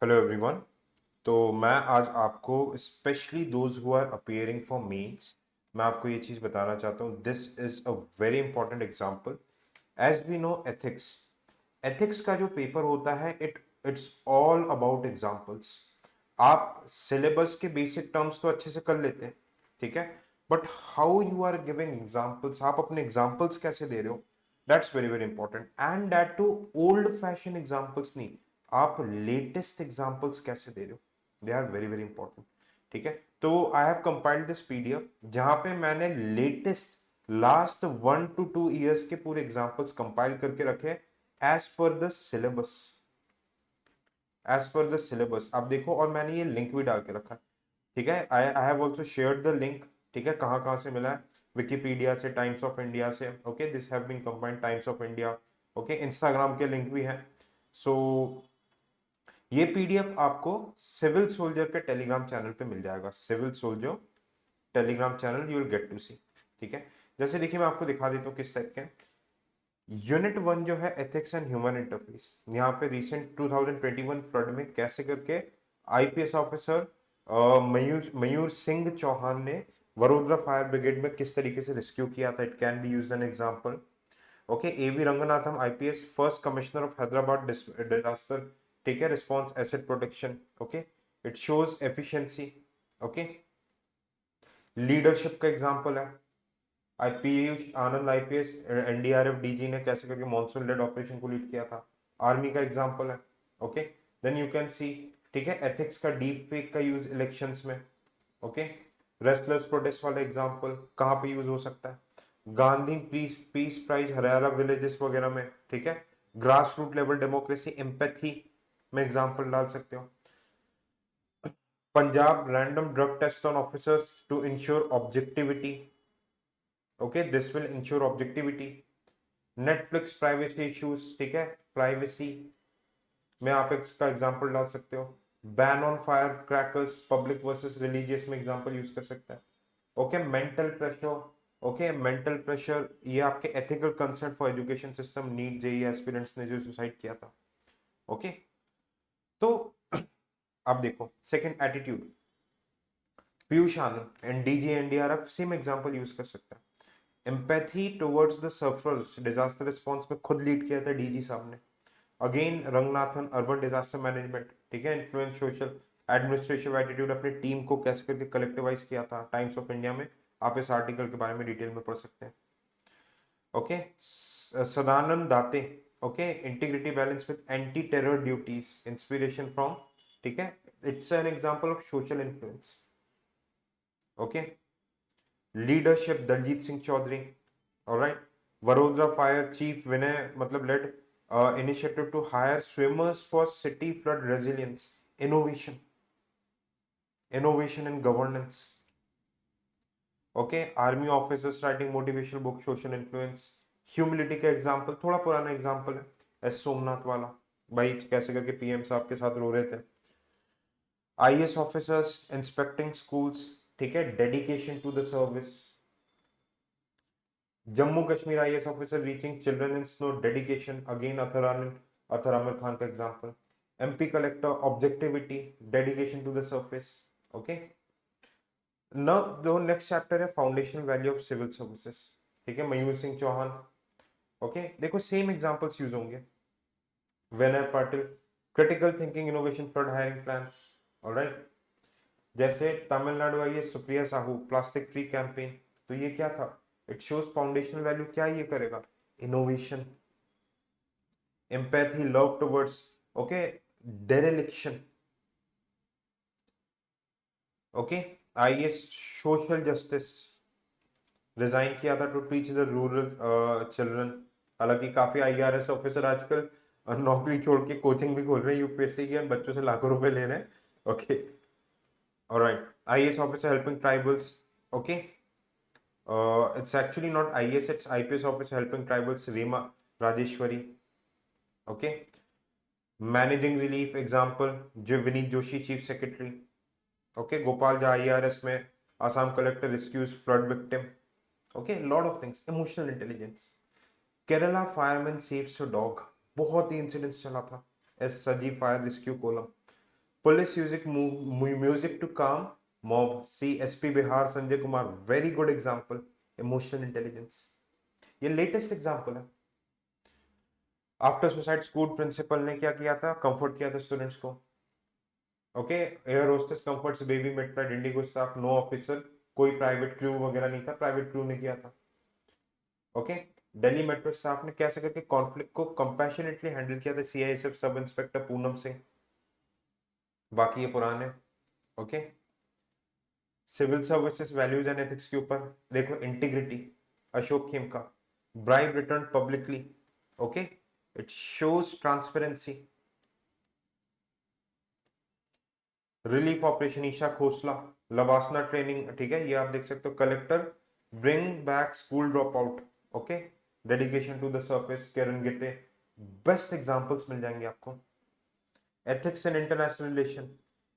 Hello everyone. तो मैं आज आपको specially those who are appearing for mains मैं आपको ये चीज़ बताना चाहता हूँ। This is a very important example. As we know ethics, ethics का जो पेपर होता है इट्स ऑल अबाउट एग्जांपल्स। आप सिलेबस के बेसिक टर्म्स तो अच्छे से कर लेते हैं, ठीक है, but how you are giving examples, आप अपने एग्जांपल्स कैसे दे रहे हो, that's very very important. And that to old fashion examples नहीं, आप लेटेस्ट एग्जांपल्स कैसे दे रहे हो, they are very very important. ठीक है, तो I have compiled this PDF जहां पे मैंने लेटेस्ट लास्ट 1 to 2 years के पूरे एग्जांपल्स कंपाइल करके रखे as per the syllabus. As per the syllabus आप देखो, और मैंने ये लिंक भी डाल के रखा है, ठीक है। I I have also shared the link, ठीक है, कहाँ कहाँ से मिला है, विकीपीडिया से, टाइम्स ऑफ इंडिया से, okay, this have been combined, Times of India, okay, Instagram के लिंक भी है। सो ये पीडीएफ आपको सिविल सोल्जर के टेलीग्राम चैनल पे मिल जाएगा, civil soldier Telegram channel, you will get to see. ठीक है, जैसे देखिए मैं आपको दिखा देता हूँ किस टाइप के। यूनिट 1 जो है एथिक्स एंड ह्यूमन इंटरफेस, यहाँ पे रिसेंट 2021 फ्लड में कैसे करके आईपीएस ऑफिसर मयूर मयूर सिंह चौहान ने वडोदरा फायर ब्रिगेड में किस तरीके से रेस्क्यू किया था, it can be used an example. Okay, AV Ranganatham IPS first commissioner of Hyderabad disaster, ठीक है, response asset protection, okay, it shows efficiency, okay, leadership का एग्जांपल है। I Piyush Anand IPS NDRF DG ने कैसे करके मॉनसून लेड ऑपरेशन को लीड किया था, आर्मी का एग्जांपल है। Okay, then you can see, ठीक है, एथिक्स का डीप फेक का यूज इलेक्शंस में, ओके, रेस्टलेस प्रोटेस्ट वाला एग्जांपल कहाँ पे यूज हो सकता है, Gandhi peace peace prize Haryana villages वगैरह में, ठीक है, grass root level democracy empathy में एग्जांपल डाल सकते हो, Punjab random drug test on officers to ensure objectivity, okay, this will ensure objectivity, Netflix privacy issues, ठीक है, प्राइवेसी में आप इसका एग्जांपल डाल सकते हो, ban on fire crackers public versus religious में एग्जांपल यूज कर सकते हैं। Okay, mental pressure, okay, mental pressure ये आपके ethical concern for education system, NEET JEE aspirants ने जो सुसाइड किया था। ओके, तो आप देखो second attitude, Piyush Anand and DG NDRF same example use कर सकता है। Empathy towards the sufferers, disaster response में खुद लीड किया था डीजी साहब ने। Again Ranganathan urban disaster management, ठीक है, इन्फ्लुएंस सोशल एडमिनिस्ट्रेटिव एटीट्यूड, अपनी टीम को कैसे करके कलेक्टिवाइज किया था, टाइम्स ऑफ इंडिया में आप इस आर्टिकल के बारे में डिटेल में पढ़ सकते हैं। Okay, Sadanand Date, okay, integrity balance with anti terror duties, inspiration from, ठीक है, it's an example of social influence. Okay, leadership Daljit Singh Chaudhary, alright, Vadodara fire chief Vinay मतलब led initiative to hire swimmers for city flood resilience, innovation, innovation in governance, okay, army officers writing motivational book, social influence, humility का example थोड़ा पुराना example है, S Somnath वाला, भाई कैसे करके PM साहब के साथ रो रहे थे। आईएएस ऑफिसर्स इंस्पेक्टिंग स्कूल्स, ठीक है, dedication to the service, Jammu Kashmir IAS officer reaching children in snow, dedication, again Athar Aamir Khan का example. MP collector objectivity, dedication to the service. Okay, now जो नेक्स्ट चैप्टर है foundation value of civil services, ठीक है, Mayur Singh Chauhan. Okay, देखो same examples use होंगे, Vinay Patil critical thinking innovation flood hiring plans, alright, जैसे तमिलनाडु आई है Supriya Sahu plastic free campaign, तो ये क्या था, इट शोज फाउंडेशनल वैल्यू, क्या ये करेगा, innovation, empathy love towards, okay, dereliction, okay, IAS social justice, resign किया था to teach the rural children. हालांकि काफी आईआरएस ऑफिसर आजकल नौकरी छोड़ के कोचिंग भी खोल रहे हैं यूपीएससी की, बच्चों से लाखों रुपए ले रहे हैं। Okay, alright, IAS officer helping tribals, okay, it's actually not IAS, it's IPS officer helping tribals, Rema Rajeshwari. Okay, managing relief example, Vineet Joshi chief secretary. Okay, Gopal Jha IRS में Assam collector rescues flood victim. Okay, lot of things, emotional intelligence. Kerala fireman saves a dog, बहुत ही incidents चला था, S सजी fire rescue column. Police music to calm mob. See SP Bihar, Sanjay Kumar, very good example. Emotional intelligence. ये latest example है. After suicide school principal ने क्या किया था? कंफर्ट किया था स्टूडेंट्स को. Okay, air hostess comforts baby mid flight IndiGo staff, no officer, कोई प्राइवेट क्रू वगैरह नहीं था, प्राइवेट क्रू ने किया था. ओके, दिल्ली मेट्रो स्टाफ ने कैसे करके कॉन्फ्लिक्ट को कंपैशनेटली हैंडल किया था? CISF sub inspector Poonam Singh. बाकी ये पुराने. Okay, civil services values and ethics के ऊपर देखो, integrity, Ashok Khemka. Bribe return publicly. Okay, it shows transparency. Relief operation Isha Khosla, LBSNAA training, ठीक है, ये आप देख सकते हो. Collector bring back school drop out. Okay, dedication to the surface, Keran Gite. Best examples मिल जाएंगे आपको. Ethics in international relation,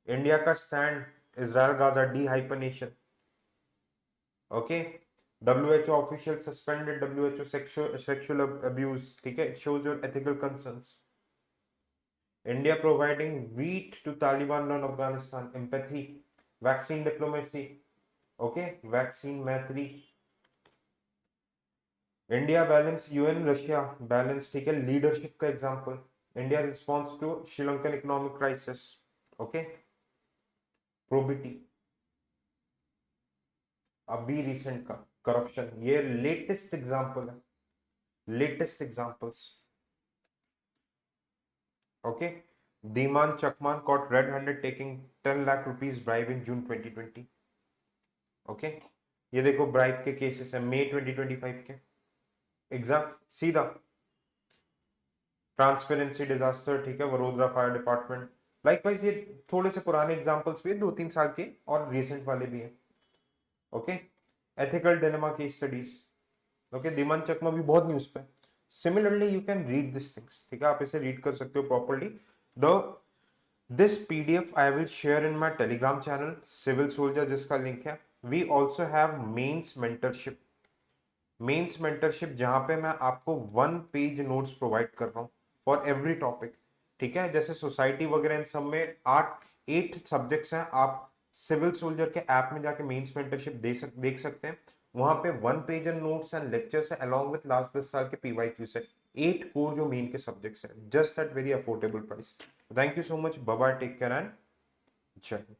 India का stand, Israel Gaza dehyphenation. Okay, WHO official suspended WHO sexual abuse, ठीक है, it shows your ethical concerns. India providing wheat to Taliban on Afghanistan, empathy. Vaccine diplomacy, okay, vaccine maitri. India balance UN Russia balance, ठीक है, leadership का example. India response to Sri Lankan economic crisis, okay, probity. अभी recent का corruption, ये latest example है, latest examples. Okay, Dhiman Chakman caught red-handed taking 10 lakh rupees bribe in June 2020. Okay, ये देखो bribe के केसेस है मई 2025 के. एग्जाम सीधा. ट्रांसपेरेंसी डिजास्टर, ठीक है, वडोदरा फायर डिपार्टमेंट. लाइकवाइज ये थोड़े से पुराने एग्जांपल्स भी है, 2-3 साल के, और रिसेंट वाले भी हैं. Okay, ethical dilemma case studies. Okay, Diman Chakma भी बहुत न्यूज पे. Similarly you can read this things, ठीक है, आप इसे रीड कर सकते हो properly. The this PDF I will share in my Telegram channel civil soldier, जिसका लिंक है. We also have mains mentorship. Mains mentorship जहां पे मैं आपको 1 पेज नोट्स प्रोवाइड कर रहा हूं फॉर एवरी टॉपिक, ठीक है. जैसे सोसाइटी वगैरह इन सब में 8 सब्जेक्ट्स हैं. आप सिविल सोल्जर के ऐप में जाके मेंस मेंटरशिप देख सकते हैं. वहां पे 1 पेज नोट्स एंड लेक्चर्स है अलॉन्ग विद लास्ट 10 साल के पीवाईक्यू से. 8 कोर जो मेन के सब्जेक्ट्स हैं, just at very affordable price. Thank you so much, bye bye, take care and Jai Hind.